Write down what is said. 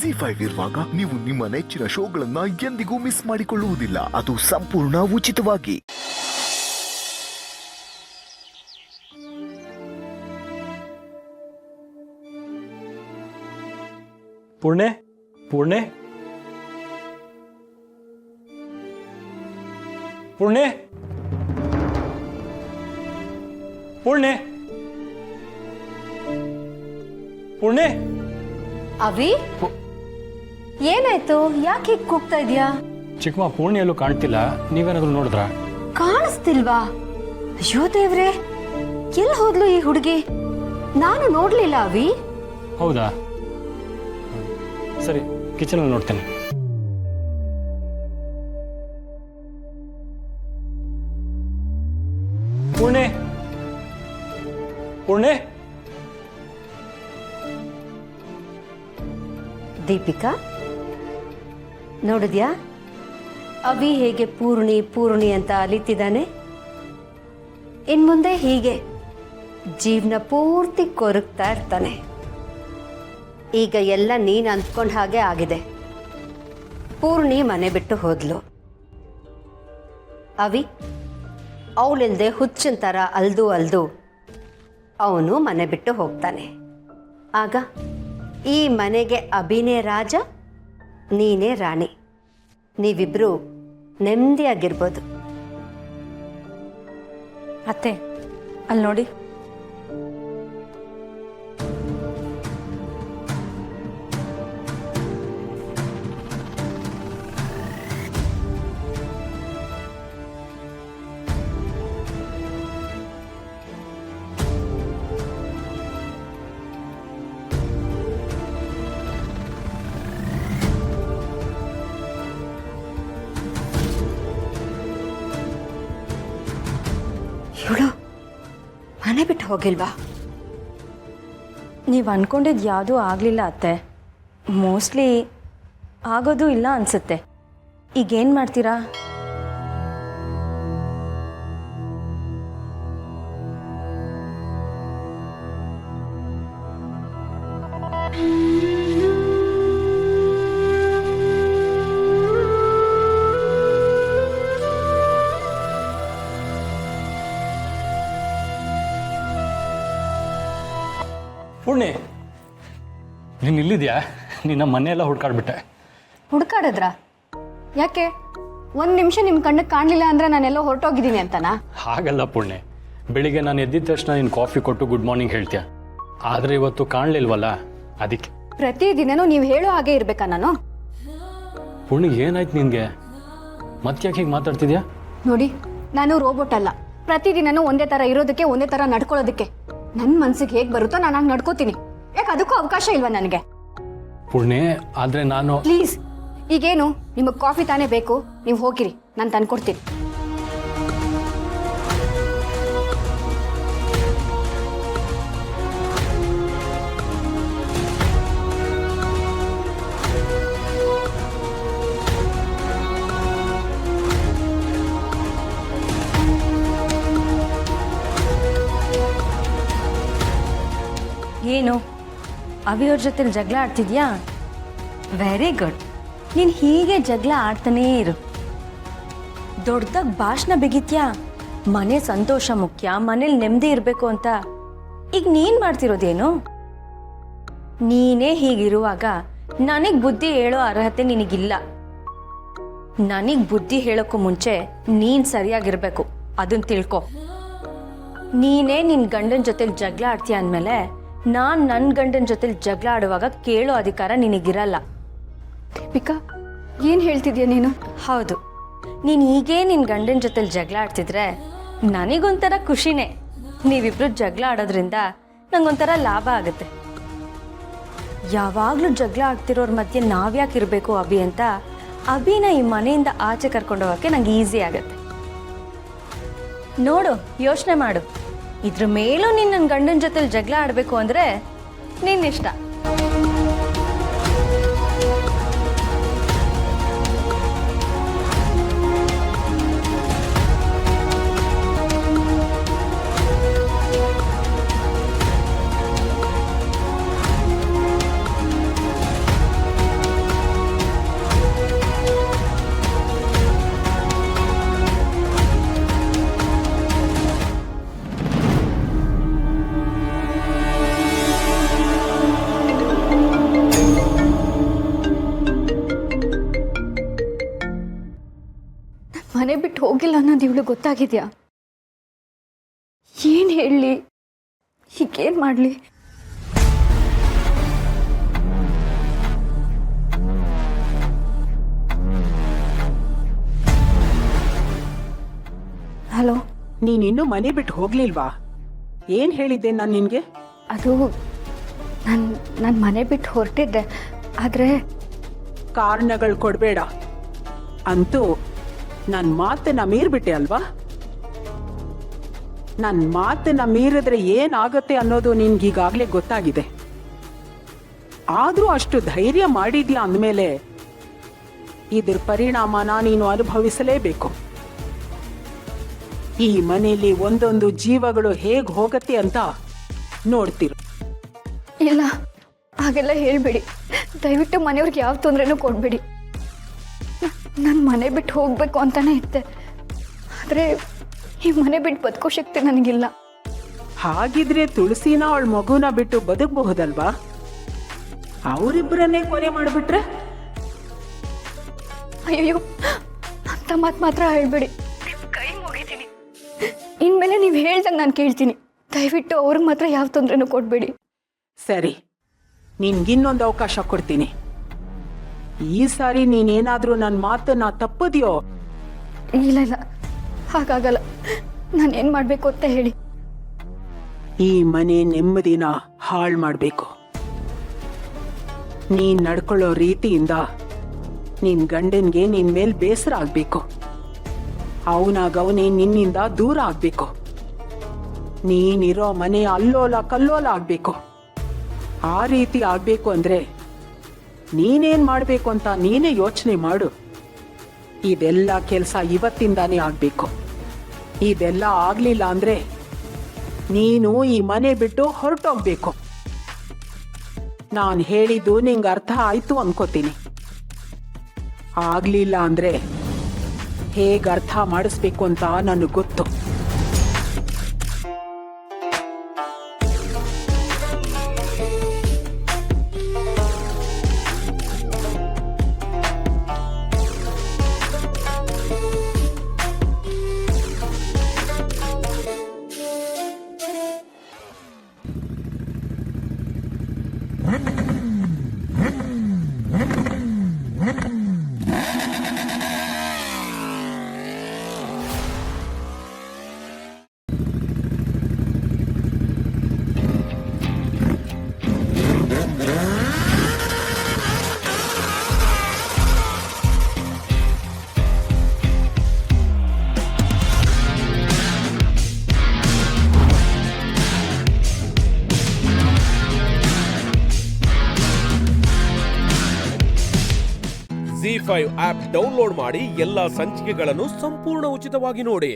ಜಿ5 ಇರುವಾಗ ನೀವು ನಿಮ್ಮ ನೆಚ್ಚಿನ ಶೋಗಳನ್ನ ಎಂದಿಗೂ ಮಿಸ್ ಮಾಡಿಕೊಳ್ಳುವುದಿಲ್ಲ. ಅದು ಸಂಪೂರ್ಣ ಉಚಿತವಾಗಿ. ಪೂರ್ಣೆ ಪೂರ್ಣೆ ಪೂರ್ಣೆ ಪೂರ್ಣೆ ಪೂರ್ಣೆ ಅವಿ, ಏನಾಯ್ತು? ಯಾಕೆ ಹೀಗೆ ಕೂಗ್ತಾ ಇದೀಯಾ? ಚಿಕ್ಕಮ್ಮ ಪೂರ್ಣೆ ಎಲ್ಲೂ ಕಾಣ್ತಿಲ್ಲ. ನೀವೇನಾದ್ರೂ ನೋಡಿದ್ರಾ? ಕಾಣಿಸ್ತಿಲ್ವಾ? ಅಯ್ಯೋ ದೇವ್ರೆ, ಎಲ್ಲಿ ಹೋದ್ಲು ಈ ಹುಡುಗಿ? ನಾನು ನೋಡ್ಲಿಲ್ಲ ಅವಿ. ಹೌದಾ? ಸರಿ, ಕಿಚನಲ್ಲಿ ನೋಡ್ತೇನೆ. ಪೂರ್ಣೆ ಪೂರ್ಣೆ ದೀಪಿಕಾ, ನೋಡಿದ್ಯಾ ಅವಿ ಹೇಗೆ ಪೂರ್ಣಿ ಪೂರ್ಣಿ ಅಂತ ಅಲಿತಿದ್ದಾನೆ? ಇನ್ಮುಂದೆ ಹೀಗೆ ಜೀವನ ಪೂರ್ತಿ ಕೊರಗ್ತಾ ಇರ್ತಾನೆ. ಈಗ ಎಲ್ಲ ನೀನು ಅಂದ್ಕೊಂಡ ಹಾಗೆ ಆಗಿದೆ. ಪೂರ್ಣಿ ಮನೆ ಬಿಟ್ಟು ಹೋದ್ಲು. ಅವಿ ಅವಳಿಂದೆ ಹುಚ್ಚಿನ ಥರ ಅಲ್ದು ಅವನು ಮನೆ ಬಿಟ್ಟು ಹೋಗ್ತಾನೆ. ಆಗ ಈ ಮನೆಗೆ ಅಭಿನೇ ರಾಜ, ನೀನೇ ರಾಣಿ. ನೀವಿಬ್ರು ನೆಮ್ಮದಿಯಾಗಿರ್ಬೋದು. ಅತ್ತೆ, ಅಲ್ಲಿ ನೋಡಿ. ಇವಳು ಮನೆ ಬಿಟ್ಟು ಹೋಗಿಲ್ವಾ? ನೀವು ಅನ್ಕೊಂಡಿದ್ದು ಯಾವುದೂ ಆಗಲಿಲ್ಲ ಅತ್ತೆ. ಮೋಸ್ಟ್ಲಿ ಆಗೋದು ಇಲ್ಲ ಅನಿಸುತ್ತೆ. ಈಗೇನು ಮಾಡ್ತೀರಾ? ಪೂರ್ಣೆ, ನೀನು ಇಲ್ಲಿದ್ಯಾ? ನಿನ್ನ ಮನೆಯೆಲ್ಲ ಹುಡ್ಕಾಡ್ಬಿಟ್ಟೆ. ಹುಡ್ಕಾಡಿದ್ರ? ಯಾಕೆ? ಒಂದು ನಿಮಿಷ ನಿಮ್ಮ ಕಣ್ಣಿಗೆ ಕಾಣಲಿಲ್ಲ ಅಂದ್ರೆ ನಾನೆಲ್ಲೋ ಹೊರಟೋಗಿದ್ದೀನಿ ಅಂತನಾ? ಹಾಗಲ್ಲ ಪೂರ್ಣೆ, ಬೆಳಿಗ್ಗೆ ನಾನು ಎದ್ದಿದ ತಕ್ಷಣ ನೀನು ಕಾಫಿ ಕೊಟ್ಟು ಗುಡ್ ಮಾರ್ನಿಂಗ್ ಹೇಳ್ತೀಯ. ಆದರೆ ಇವತ್ತು ಕಾಣಲಿಲ್ವಲ್ಲ, ಅದಕ್ಕೆ. ಪ್ರತಿದಿನನೂ ನೀವು ಹೇಳೋ ಹಾಗೆ ಇರ್ಬೇಕಾ ನಾನು? ಪೂರ್ಣಿ, ಏನಾಯ್ತು ನಿನಗೆ? ಮತ್ತೆ ಯಾಕೆ ಹೀಗೆ ಮಾತಾಡ್ತಿದ್ಯಾ? ನೋಡಿ, ನಾನು ರೋಬೋಟ್ ಅಲ್ಲ. ಪ್ರತಿದಿನನೂ ಒಂದೇ ಥರ ಇರೋದಕ್ಕೆ, ಒಂದೇ ಥರ ನಡ್ಕೊಳ್ಳೋದಕ್ಕೆ ನನ್ನ ಮನ್ಸಿಗೆ ಹೇಗೆ ಬರುತ್ತೋ ನಾನು ಹಂಗೆ ನಡ್ಕೋತೀನಿ. ಯಾಕೆ ಅದಕ್ಕೂ ಅವಕಾಶ ಇಲ್ವಾ ನನಗೆ? ಪೂರ್ಣೆ, ಆದರೆ ನಾನು... ಪ್ಲೀಸ್, ಈಗೇನು ನಿಮಗೆ ಕಾಫಿ ತಾನೇ ಬೇಕು? ನೀವು ಹೋಗಿರಿ, ನಾನು ತಂದ್ಕೊಡ್ತೀನಿ. ಏನು ಅವಿಯವ್ರ ಜೊತೆಲಿ ಜಗಳ ಆಡ್ತಿದ್ಯಾ? Very good. ನೀನು ಹೀಗೆ ಜಗಳ ಆಡ್ತಾನೇ ಇರು. ದೊಡ್ಡದಾಗಿ ಭಾಷಣ ಬಿಗಿತ್ಯಾ? ಮನೆ ಸಂತೋಷ ಮುಖ್ಯ, ಮನೇಲಿ ನೆಮ್ಮದಿ ಇರಬೇಕು ಅಂತ. ಈಗ ನೀನು ಮಾಡ್ತಿರೋದೇನು? ನೀನೇ ಹೀಗಿರುವಾಗ ನನಗೆ ಬುದ್ಧಿ ಹೇಳೋ ಅರ್ಹತೆ ನಿನಗಿಲ್ಲ. ನನಗೆ ಬುದ್ಧಿ ಹೇಳೋಕ್ಕೂ ಮುಂಚೆ ನೀನು ಸರಿಯಾಗಿರ್ಬೇಕು, ಅದನ್ನು ತಿಳ್ಕೊ. ನೀನೇ ನಿನ್ನ ಗಂಡನ ಜೊತೆಲಿ ಜಗಳ ಆಡ್ತೀಯ ಅಂದಮೇಲೆ ನಾನು ನನ್ನ ಗಂಡನ ಜೊತೆಲಿ ಜಗಳ ಆಡುವಾಗ ಕೇಳೋ ಅಧಿಕಾರ ನಿನಗಿರಲ್ಲ. ದೀಪಿಕಾ, ಏನು ಹೇಳ್ತಿದ್ಯಾ ನೀನು? ಹೌದು, ನೀನು ಹೀಗೇ ನಿನ್ನ ಗಂಡನ ಜೊತೆಲಿ ಜಗಳ ಆಡ್ತಿದ್ರೆ ನನಗೊಂಥರ ಖುಷಿನೇ. ನೀವಿಬ್ರು ಜಗಳ ಆಡೋದ್ರಿಂದ ನಂಗೊಂಥರ ಲಾಭ ಆಗುತ್ತೆ. ಯಾವಾಗಲೂ ಜಗಳ ಆಗ್ತಿರೋರ ಮಧ್ಯೆ ನಾವ್ಯಾಕೆ ಇರಬೇಕು ಅಭಿ ಅಂತ ಅಭಿನ ಈ ಮನೆಯಿಂದ ಆಚೆ ಕರ್ಕೊಂಡು ಹೋಗೋಕ್ಕೆ ನಂಗೆ ಈಸಿ ಆಗುತ್ತೆ. ನೋಡು, ಯೋಚನೆ ಮಾಡು. ಇದ್ರ ಮೇಲೂ ನೀನು ನನ್ನ ಗಂಡನ ಜೊತೆಲಿ ಜಗಳ ಆಡಬೇಕು ಅಂದರೆ ನಿನ್ನಿಷ್ಟ. ಹೋಗಿಲ್ಲ ಅನ್ನೋದು ಇವಳು ಗೊತ್ತಾಗಿದ್ಯಾ? ಏನು ಹೇಳಲಿ, ಹೀಗೇನು ಮಾಡಲಿ? ಹಲೋ, ನೀನಿನ್ನೂ ಮನೆ ಬಿಟ್ಟು ಹೋಗ್ಲಿಲ್ವಾ? ಏನ್ ಹೇಳಿದ್ದೆ ನಾನು ನಿನ್ಗೆ? ಅದು ನಾನು ಮನೆ ಬಿಟ್ಟು ಹೊರಟಿದ್ದೆ, ಆದರೆ ಕಾರಣಗಳು ಕೊಡಬೇಡ. ಅಂತೂ ನನ್ನ ಮಾತನ್ನ ಮೀರ್ಬಿಟ್ಟೆ ಅಲ್ವಾ? ನನ್ನ ಮಾತನ್ನ ಮೀರಿದ್ರೆ ಏನಾಗತ್ತೆ ಅನ್ನೋದು ನಿನ್ಗೀಗಾಗಲೇ ಗೊತ್ತಾಗಿದೆ. ಆದರೂ ಅಷ್ಟು ಧೈರ್ಯ ಮಾಡಿದ್ಯಾ ಅಂದಮೇಲೆ ಇದ್ರ ಪರಿಣಾಮನ ನೀನು ಅನುಭವಿಸಲೇಬೇಕು. ಈ ಮನೆಯಲ್ಲಿ ಒಂದೊಂದು ಜೀವಗಳು ಹೇಗೆ ಹೋಗತ್ತೆ ಅಂತ ನೋಡ್ತಿರು. ಇಲ್ಲ, ಹಾಗೆಲ್ಲ ಹೇಳಬೇಡಿ. ದಯವಿಟ್ಟು ಮನೆಯವ್ರಿಗೆ ಯಾವ ತೊಂದರೆನೂ ಕೊಡಬೇಡಿ. ನಾನು ಮನೆ ಬಿಟ್ಟು ಹೋಗಬೇಕು ಅಂತಾನೆ ಇದ್ದೆ, ಆದರೆ ಈ ಮನೆ ಬಿಟ್ಟು ಬದುಕೋ ಶಕ್ತಿ ನನಗಿಲ್ಲ. ಹಾಗಿದ್ರೆ ತುಳಸಿನ ಅವಳ ಮಗುನ ಬಿಟ್ಟು ಬದುಕಬಹುದಲ್ವಾ? ಅವರಿಬ್ಬರನ್ನೇ ಕೊನೆ ಮಾಡಿಬಿಟ್ರೆ? ಅಯ್ಯೋ, ಅಂತ ಮಾತ್ರ ಹೇಳ್ಬೇಡಿ. ಕೈ ಮುಗಿತೀನಿ. ಇನ್ಮೇಲೆ ನೀವು ಹೇಳ್ದಂಗೆ ನಾನು ಕೇಳ್ತೀನಿ. ದಯವಿಟ್ಟು ಅವ್ರಿಗೆ ಮಾತ್ರ ಯಾವ ತೊಂದರೆನೂ ಕೊಡಬೇಡಿ. ಸರಿ, ನಿನ್ಗಿನ್ನೊಂದು ಅವಕಾಶ ಕೊಡ್ತೀನಿ. ಈ ಸಾರಿ ನೀನೇನಾದ್ರೂ ನನ್ನ ಮಾತನ್ನ ತಪ್ಪದ್ಯೋ? ಇಲ್ಲ ಇಲ್ಲ, ಹಾಗಾಗಲ್ಲ. ನಾನು ಏನು ಮಾಡಬೇಕು ಅಂತ ಹೇಳಿ. ಈ ಮನೆ ನೆಮ್ಮದಿನ ಹಾಳು ಮಾಡಬೇಕು. ನೀನ್ ನಡ್ಕೊಳ್ಳೋ ರೀತಿಯಿಂದ ನಿನ್ ಗಂಡನ್ಗೆ ನಿನ್ ಮೇಲ್ ಬೇಸರ ಆಗ್ಬೇಕು. ಅವನಾಗವನೇ ನಿನ್ನಿಂದ ದೂರ ಆಗ್ಬೇಕು. ನೀನಿರೋ ಮನೆ ಅಲ್ಲೋಲ ಕಲ್ಲೋಲ ಆಗ್ಬೇಕು. ಆ ರೀತಿ ಆಗ್ಬೇಕು ಅಂದ್ರೆ ನೀನೇನ್ ಮಾಡ್ಬೇಕು ಅಂತ ನೀನೇ ಯೋಚನೆ ಮಾಡು. ಇದೆಲ್ಲ ಕೆಲಸ ಇವತ್ತಿಂದಾನೇ ಆಗ್ಬೇಕು. ಇದೆಲ್ಲ ಆಗ್ಲಿಲ್ಲ ಅಂದ್ರೆ ನೀನು ಈ ಮನೆ ಬಿಟ್ಟು ಹೊರಟೋಗ್ಬೇಕು. ನಾನು ಹೇಳಿದ್ದು ನಿಂಗೆ ಅರ್ಥ ಆಯ್ತು ಅನ್ಕೋತೀನಿ. ಆಗ್ಲಿಲ್ಲ ಅಂದ್ರೆ ಹೇಗೆ ಅರ್ಥ ಮಾಡಿಸ್ಬೇಕು ಅಂತ ನನಗೆ ಗೊತ್ತು. ZEE5 ಆಪ್ ಡೌನ್ಲೋಡ್ ಮಾಡಿ ಎಲ್ಲಾ ಸಂಚಿಕೆಗಳನ್ನು ಸಂಪೂರ್ಣ ಉಚಿತವಾಗಿ ನೋಡಿ.